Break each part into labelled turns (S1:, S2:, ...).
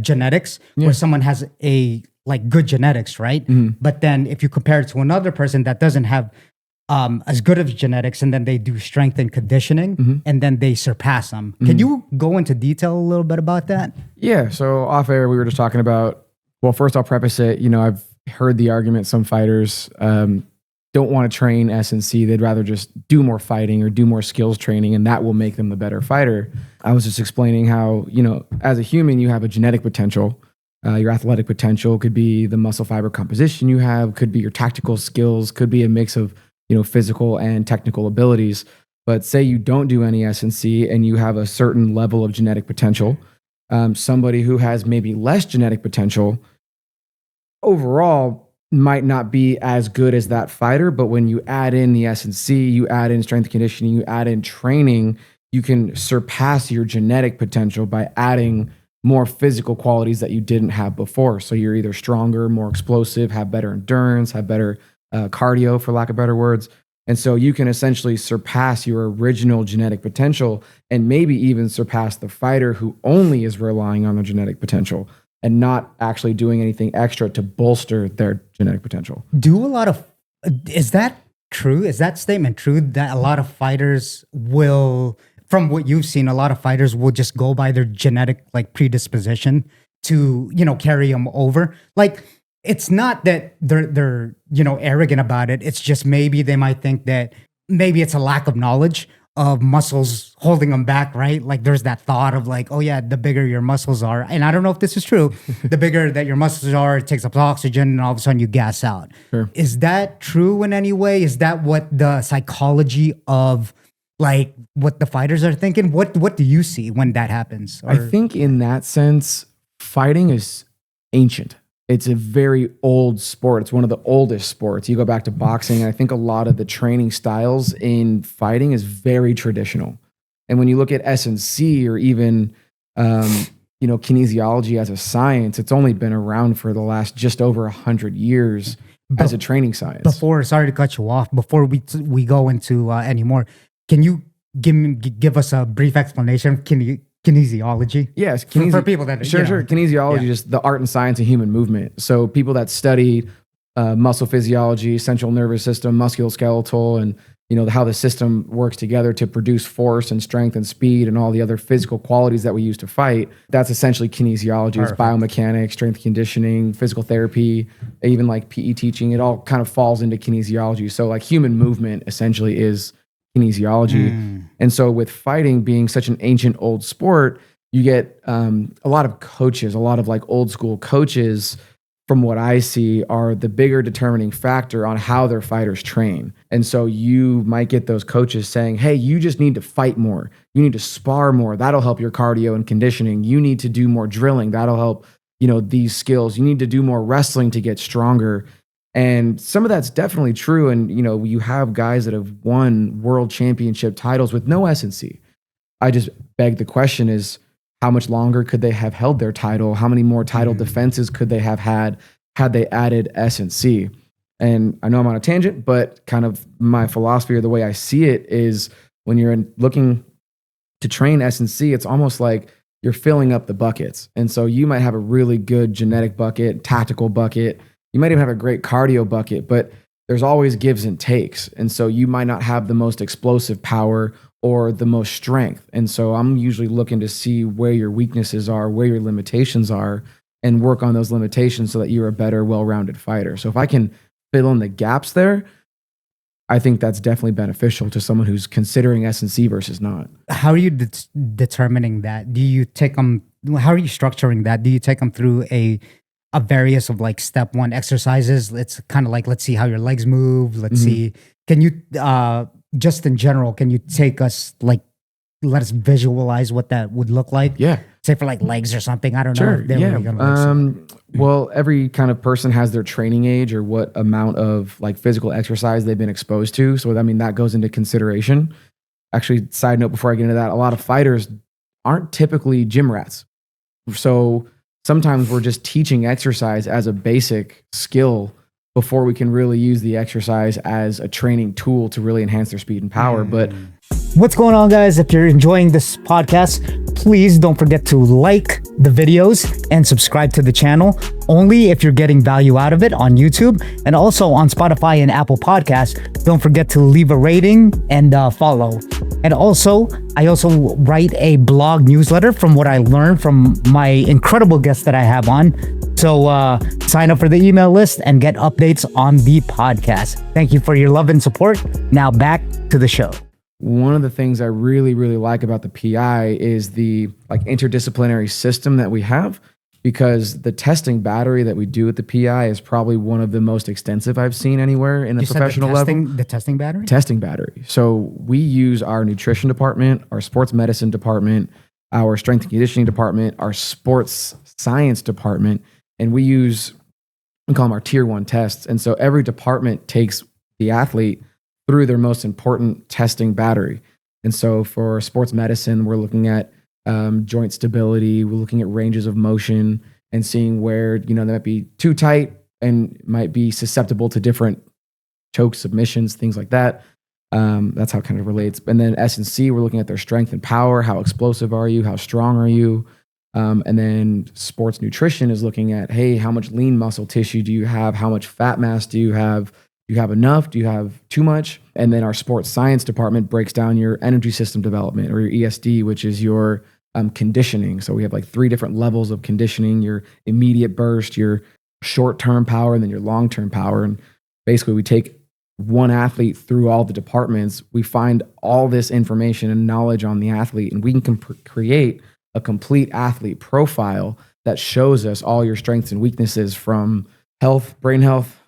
S1: genetics where someone has a like good genetics, right? But then if you compare it to another person that doesn't have as good of genetics, and then they do strength and conditioning, and then they surpass them. Can you go into detail a little bit about that?
S2: Yeah. So off air, we were just talking about, well, first I'll preface it, I've heard the argument some fighters don't want to train S&C. They'd rather just do more fighting or do more skills training, and that will make them the better fighter. I was just explaining how, as a human, you have a genetic potential. Your athletic potential could be the muscle fiber composition you have, could be your tactical skills, could be a mix of, physical and technical abilities. But say you don't do any S&C and you have a certain level of genetic potential. Somebody who has maybe less genetic potential overall might not be as good as that fighter, but when you add in the S&C, you add in strength and conditioning, you add in training, you can surpass your genetic potential by adding more physical qualities that you didn't have before. So you're either stronger, more explosive, have better endurance, have better cardio, for lack of better words. And so you can essentially surpass your original genetic potential and maybe even surpass the fighter who only is relying on their genetic potential and not actually doing anything extra to bolster their genetic potential.
S1: Is that true? Is that statement true that a lot of fighters will, from what you've seen, a lot of fighters will just go by their genetic like predisposition to, carry them over? Like, it's not that they're arrogant about it. It's just maybe they might think that maybe it's a lack of knowledge of muscles holding them back, right? Like there's that thought of like, oh yeah, the bigger your muscles are. And I don't know if this is true. The bigger that your muscles are, it takes up oxygen and all of a sudden you gas out.
S2: Sure.
S1: Is that true in any way? Is that what the psychology of like what the fighters are thinking? What do you see when that happens?
S2: I think in that sense, fighting is ancient. It's a very old sport. It's one of the oldest sports. You go back to boxing, and I think a lot of the training styles in fighting is very traditional. And when you look at S&C or even, kinesiology as a science, it's only been around for the last just over 100 years as a training science.
S1: Sorry to cut you off. Before we go into any more, can you give us a brief explanation of kinesiology?
S2: Yes.
S1: For people that...
S2: Sure. Kinesiology is the art and science of human movement. So people that study muscle physiology, central nervous system, musculoskeletal, and how the system works together to produce force and strength and speed and all the other physical qualities that we use to fight. That's essentially kinesiology. It's biomechanics, strength conditioning, physical therapy, even like PE teaching. It all kind of falls into kinesiology. So like human movement essentially is kinesiology. And so with fighting being such an ancient old sport, you get a lot of coaches, a lot of like old school coaches, from what I see, are the bigger determining factor on how their fighters train. And so you might get those coaches saying, hey, you just need to fight more. You need to spar more. That'll help your cardio and conditioning. You need to do more drilling. That'll help, these skills. You need to do more wrestling to get stronger. And some of that's definitely true. And, you have guys that have won world championship titles with no S&C. I just beg the question is, how much longer could they have held their title? How many more title defenses could they have had they added S&C? And I know I'm on a tangent, but kind of my philosophy or the way I see it is when you're looking to train S&C, it's almost like you're filling up the buckets. And so you might have a really good genetic bucket, tactical bucket. You might even have a great cardio bucket, but there's always gives and takes. And so you might not have the most explosive power or the most strength. And so I'm usually looking to see where your weaknesses are, where your limitations are, and work on those limitations so that you're a better, well-rounded fighter. So if I can fill in the gaps there, I think that's definitely beneficial to someone who's considering S&C versus not.
S1: How are you determining that? Do you take them, how are you structuring that? Do you take them through a various of like step one exercises? It's kind of like, let's see how your legs move. Let's see. Can you, just in general, can you take us like, let us visualize what that would look like?
S2: Yeah.
S1: Say for like legs or something. I don't
S2: know.
S1: If they're really gonna
S2: well, every kind of person has their training age or what amount of like physical exercise they've been exposed to. So I mean, that goes into consideration. Actually, side note before I get into that, a lot of fighters aren't typically gym rats. So sometimes we're just teaching exercise as a basic skill before we can really use the exercise as a training tool to really enhance their speed and power. But
S1: What's going on, guys? If you're enjoying this podcast, please don't forget to like the videos and subscribe to the channel. Only if you're getting value out of it on YouTube and also on Spotify and Apple Podcasts. Don't forget to leave a rating and follow. And also, I also write a blog newsletter from what I learned from my incredible guests that I have on. So sign up for the email list and get updates on the podcast. Thank you for your love and support. Now back to the show.
S2: One of the things I really, really like about the PI is the interdisciplinary system that we have, because the testing battery that we do at the PI is probably one of the most extensive I've seen anywhere in a professional level.
S1: The testing battery?
S2: Testing battery. So we use our nutrition department, our sports medicine department, our strength and conditioning department, our sports science department, and we call them our tier 1 tests. And so every department takes the athlete through their most important testing battery. And so for sports medicine, we're looking at joint stability, we're looking at ranges of motion and seeing where, they might be too tight and might be susceptible to different choke submissions, things like that. That's how it kind of relates. And then S&C, we're looking at their strength and power. How explosive are you? How strong are you? And then sports nutrition is looking at, hey, how much lean muscle tissue do you have? How much fat mass do you have? Do you have enough? Do you have too much? And then our sports science department breaks down your energy system development, or your ESD, which is your conditioning. So we have 3 different levels of conditioning: your immediate burst, your short-term power, and then your long-term power. And basically we take one athlete through all the departments. We find all this information and knowledge on the athlete, and we can create a complete athlete profile that shows us all your strengths and weaknesses, from health, brain health,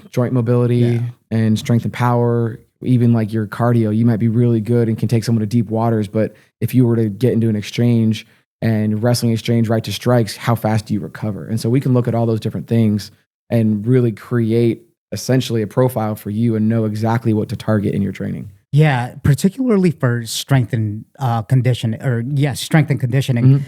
S2: joint mobility, and strength and power. Even your cardio, you might be really good and can take someone to deep waters, but if you were to get into an exchange and wrestling exchange right to strikes, how fast do you recover? And so we can look at all those different things and really create essentially a profile for you and know exactly what to target in your training.
S1: Yeah, particularly for strength and conditioning.
S2: Mm-hmm.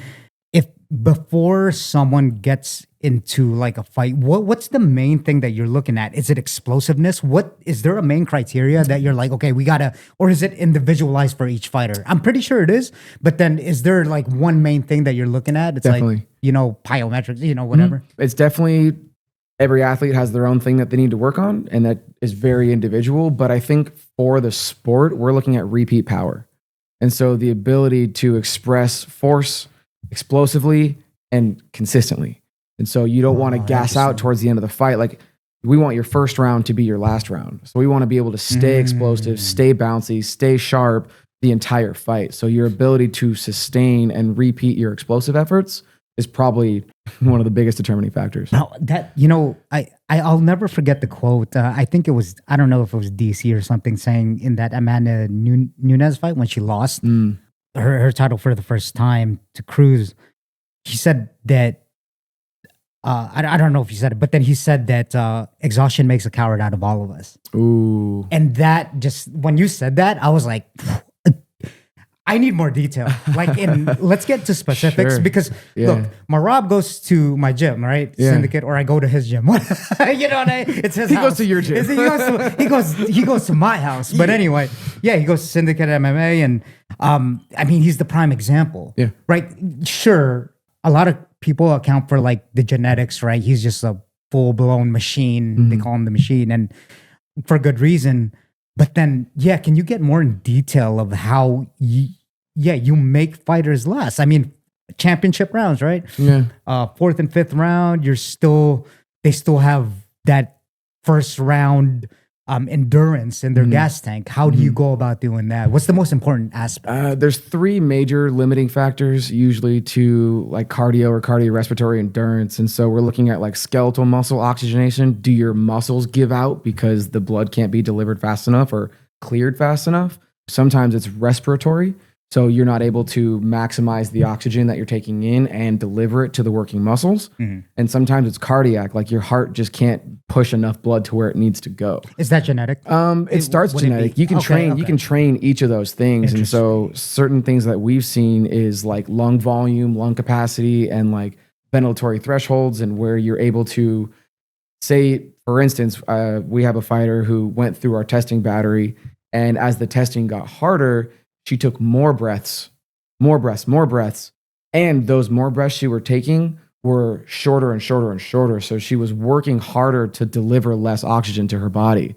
S1: If before someone gets into a fight, what's the main thing that you're looking at? Is it explosiveness? What is there a main criteria that you're okay, we gotta, or is it individualized for each fighter? I'm pretty sure it is, but then is there one main thing that you're looking at? It's
S2: definitely.
S1: Plyometrics, whatever.
S2: Mm-hmm. It's definitely, every athlete has their own thing that they need to work on, and that is very individual. But I think for the sport, we're looking at repeat power. And so the ability to express force explosively and consistently. And so you don't want to gas out towards the end of the fight. We want your first round to be your last round. So we want to be able to stay explosive, stay bouncy, stay sharp the entire fight. So your ability to sustain and repeat your explosive efforts is probably one of the biggest determining factors.
S1: Now that, I'll never forget the quote. I think it was, I don't know if it was DC or something, saying in that Amanda Nunes fight when she lost her title for the first time to Cruz, he said that, I don't know if he said it, but then he said that exhaustion makes a coward out of all of us.
S2: Ooh.
S1: And that just, when you said that, I was like, I need more detail. Let's get to specifics, because look, Marab goes to my gym, right?
S2: Yeah.
S1: Syndicate, or I go to his gym. You know what I mean? It's his house.
S2: He goes to your gym.
S1: He goes to my house. But anyway, he goes to Syndicate MMA, and he's the prime example.
S2: Yeah.
S1: Right? Sure, a lot of people account for the genetics, right? He's just a full-blown machine. Mm-hmm. They call him the machine, and for good reason. But then, can you get more in detail of how you make fighters last? Championship rounds, right?
S2: Yeah.
S1: 4th and 5th round, they still have that first round endurance in their gas tank. How do you go about doing that? What's the most important aspect?
S2: There's 3 major limiting factors usually to cardio or cardiorespiratory endurance. And so we're looking at skeletal muscle oxygenation. Do your muscles give out because the blood can't be delivered fast enough or cleared fast enough? Sometimes it's respiratory. So you're not able to maximize the oxygen that you're taking in and deliver it to the working muscles. Mm-hmm. And sometimes it's cardiac, your heart just can't push enough blood to where it needs to go.
S1: Is that genetic?
S2: It starts genetic. You can train each of those things. And so certain things that we've seen is lung volume, lung capacity, and ventilatory thresholds, and where you're able to say, for instance, we have a fighter who went through our testing battery, and as the testing got harder, she took more breaths, more breaths, more breaths. And those more breaths she were taking were shorter and shorter and shorter. So she was working harder to deliver less oxygen to her body.